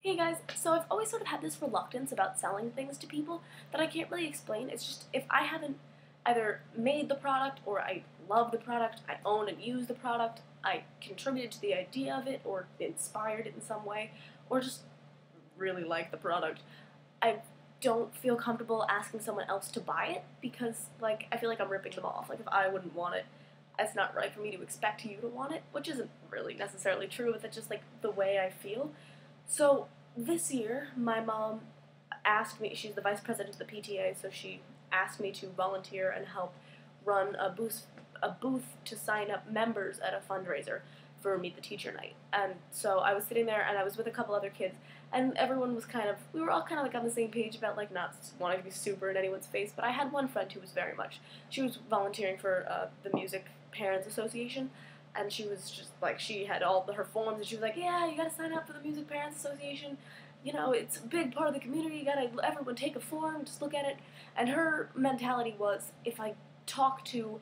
Hey guys, so I've always sort of had this reluctance about selling things to people that I can't really explain. It's just if I haven't either made the product or I love the product, I own and use the product, I contributed to the idea of it or inspired it in some way, or just really like the product, I don't feel comfortable asking someone else to buy it because, like, I feel like I'm ripping them off. Like, if I wouldn't want it, it's not right for me to expect you to want it, which isn't really necessarily true, but that's just, like, the way I feel. So this year, my mom asked me, she's the vice president of the PTA, so she asked me to volunteer and help run a booth to sign up members at a fundraiser for Meet the Teacher Night. And so I was sitting there and I was with a couple other kids, and everyone was we were all kind of like on the same page about like not wanting to be super in anyone's face, but I had one friend who was very much, she was volunteering for the Music Parents Association, and she was just like, she had all her forms, and she was like, yeah, you gotta sign up for the Music Parents Association. You know, it's a big part of the community. You gotta, everyone take a form, just look at it. And her mentality was, if I talk to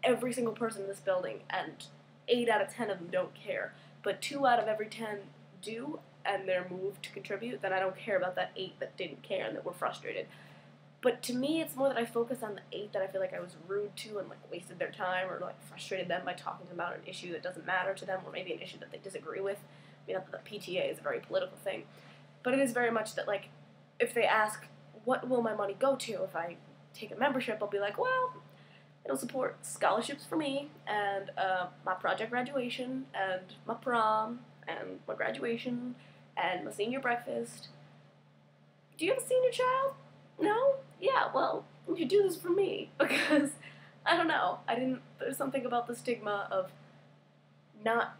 every single person in this building, and 8 out of 10 of them don't care, but 2 out of every 10 do, and they're moved to contribute, then I don't care about that 8 that didn't care and that were frustrated. But to me, it's more that I focus on the 8 that I feel like I was rude to and like wasted their time or like frustrated them by talking to them about an issue that doesn't matter to them, or maybe an issue that they disagree with. I mean, not that the PTA is a very political thing, but it is very much that, like, if they ask, what will my money go to if I take a membership, I'll be like, well, it'll support scholarships for me, and my project graduation, and my prom, and my graduation, and my senior breakfast. Do you have a senior child? No? Yeah, well, you should do this for me, because, I don't know, there's something about the stigma of not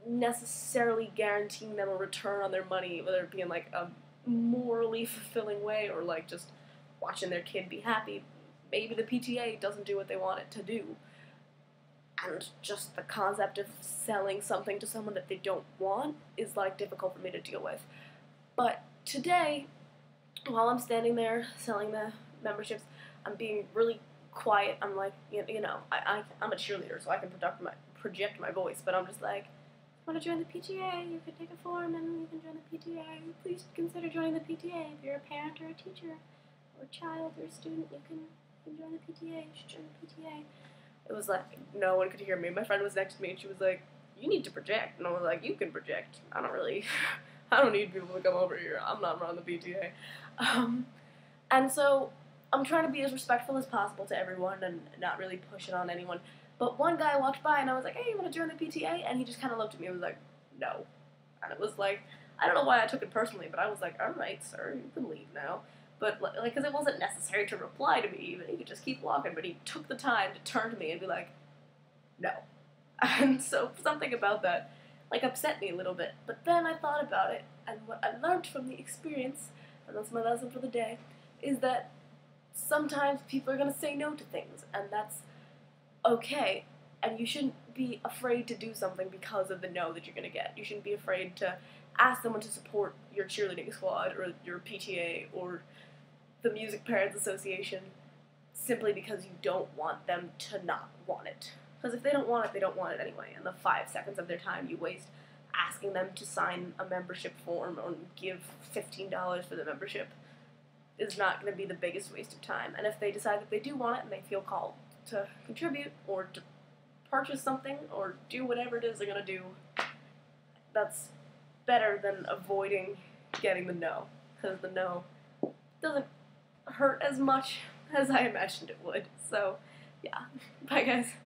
necessarily guaranteeing them a return on their money, whether it be in, like, a morally fulfilling way, or, like, just watching their kid be happy. Maybe the PTA doesn't do what they want it to do. And just the concept of selling something to someone that they don't want is, like, difficult for me to deal with. But today, while I'm standing there selling the memberships, I'm being really quiet. I'm like, you know, I'm a cheerleader, so I can project my voice, but I'm just like, want to join the PTA, you can take a form and you can join the PTA. Please consider joining the PTA. If you're a parent or a teacher or a child or a student, you can join the PTA. You should join the PTA. It was like, no one could hear me. My friend was next to me and she was like, you need to project. And I was like, you can project. I don't need people to come over here. I'm not running the PTA. And so I'm trying to be as respectful as possible to everyone and not really push it on anyone. But one guy walked by and I was like, hey, you want to join the PTA? And he just kind of looked at me and was like, no. And it was like, I don't know why I took it personally, but I was like, all right, sir, you can leave now. But, like, because it wasn't necessary to reply to me even. He could just keep walking, but he took the time to turn to me and be like, no. And so something about that, like, upset me a little bit. But then I thought about it, and what I learned from the experience, and that's my lesson for the day, is that sometimes people are going to say no to things, and that's okay, and you shouldn't be afraid to do something because of the no that you're going to get. You shouldn't be afraid to ask someone to support your cheerleading squad or your PTA or the Music Parents Association simply because you don't want them to not want it. Because if they don't want it, they don't want it anyway, and the 5 seconds of their time you waste asking them to sign a membership form or give $15 for the membership is not going to be the biggest waste of time. And if they decide that they do want it and they feel called to contribute or to purchase something or do whatever it is they're going to do, that's better than avoiding getting the no, because the no doesn't hurt as much as I imagined it would. So, yeah. Bye, guys.